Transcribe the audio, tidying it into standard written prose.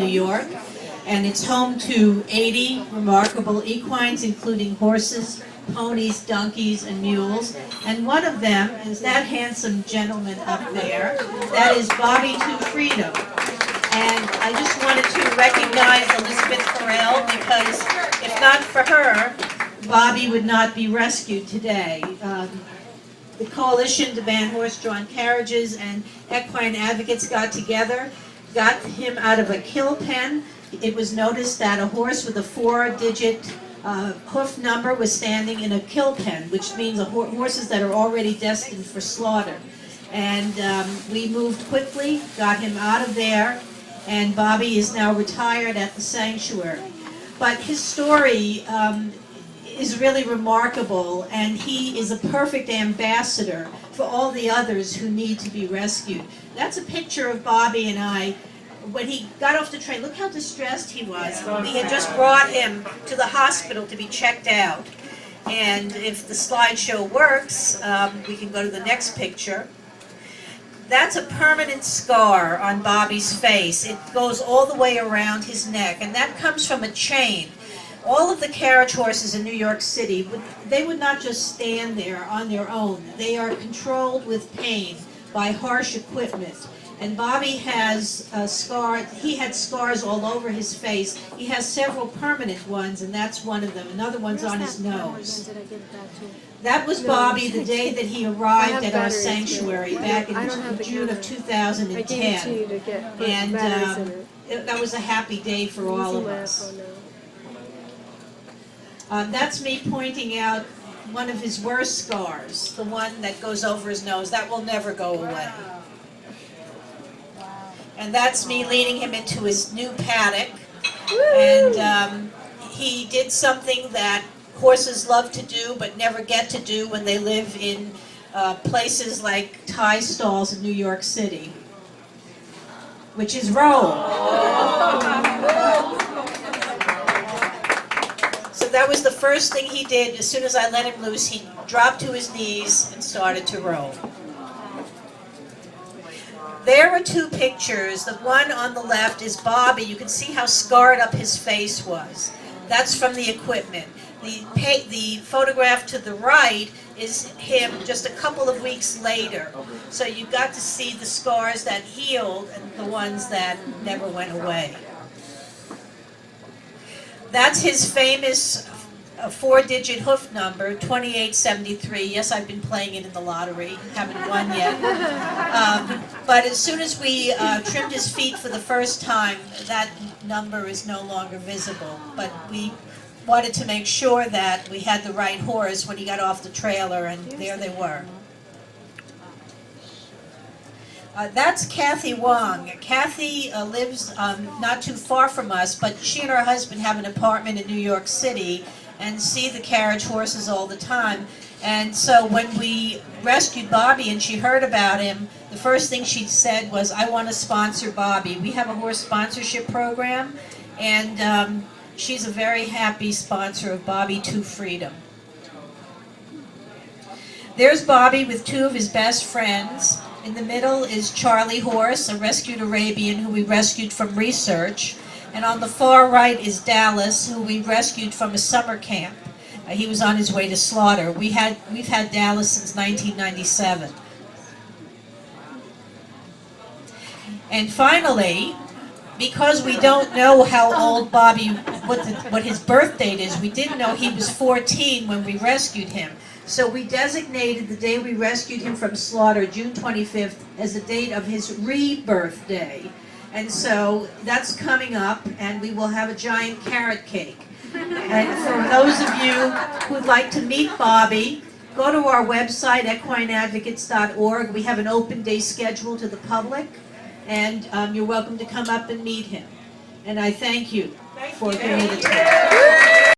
New York, and it's home to 80 remarkable equines, including horses, ponies, donkeys, and mules. And one of them is that handsome gentleman up there. That is Bobby to Freedom. And I just wanted to recognize Elizabeth Farrell, because if not for her, Bobby would not be rescued today. The coalition to ban horse-drawn carriages and Equine Advocates got together, got him out of a kill pen. It was noticed that a horse with a 4-digit hoof number was standing in a kill pen, which means horses that are already destined for slaughter. And we moved quickly, got him out of there, and Bobby is now retired at the sanctuary. But his story is really remarkable, and he is a perfect ambassador for all the others who need to be rescued. That's a picture of Bobby and I when he got off the train. Look how distressed he was. We had just brought him to the hospital to be checked out. And if the slideshow works, we can go to the next picture. That's a permanent scar on Bobby's face. It goes all the way around his neck, and that comes from a chain. All of the carriage horses in New York City, they would not just stand there on their own. They are controlled with pain by harsh equipment. And Bobby has a scar. He had scars all over his face. He has several permanent ones, and that's one of them. Another one's on his nose. That was Bobby the day that he arrived at our sanctuary back in June of 2010. And that was a happy day for all of us. That's me pointing out one of his worst scars, the one that goes over his nose. That will never go away. And that's me leading him into his new paddock. And he did something that horses love to do but never get to do when they live in places like tie stalls in New York City, which is roll. So that was the first thing he did. As soon as I let him loose, he dropped to his knees and started to roll. There are two pictures. The one on the left is Bobby. You can see how scarred up his face was. That's from the equipment. The photograph to the right is him just a couple of weeks later. So you got to see the scars that healed and the ones that never went away. That's his famous 4-digit hoof number, 2873. Yes, I've been playing it in the lottery. Haven't won yet. But as soon as we trimmed his feet for the first time, that number is no longer visible. But we wanted to make sure that we had the right horse when he got off the trailer, and there they were. That's Kathy Wong. Kathy lives not too far from us, but she and her husband have an apartment in New York City and see the carriage horses all the time. And so when we rescued Bobby and she heard about him, the first thing she said was, I want to sponsor Bobby. We have a horse sponsorship program, and she's a very happy sponsor of Bobby to Freedom. There's Bobby with two of his best friends. In the middle is Charlie Horse, a rescued Arabian who we rescued from research. And on the far right is Dallas, who we rescued from a summer camp. He was on his way to slaughter. We've had Dallas since 1997. And finally, because we don't know how old Bobby, what his birth date is, we didn't know he was 14 when we rescued him. So we designated the day we rescued him from slaughter, June 25th, as the date of his rebirth day. And so that's coming up, and we will have a giant carrot cake. And for those of you who'd like to meet Bobby, go to our website, equineadvocates.org. We have an open day schedule to the public, and you're welcome to come up and meet him. And I thank you for giving me the time.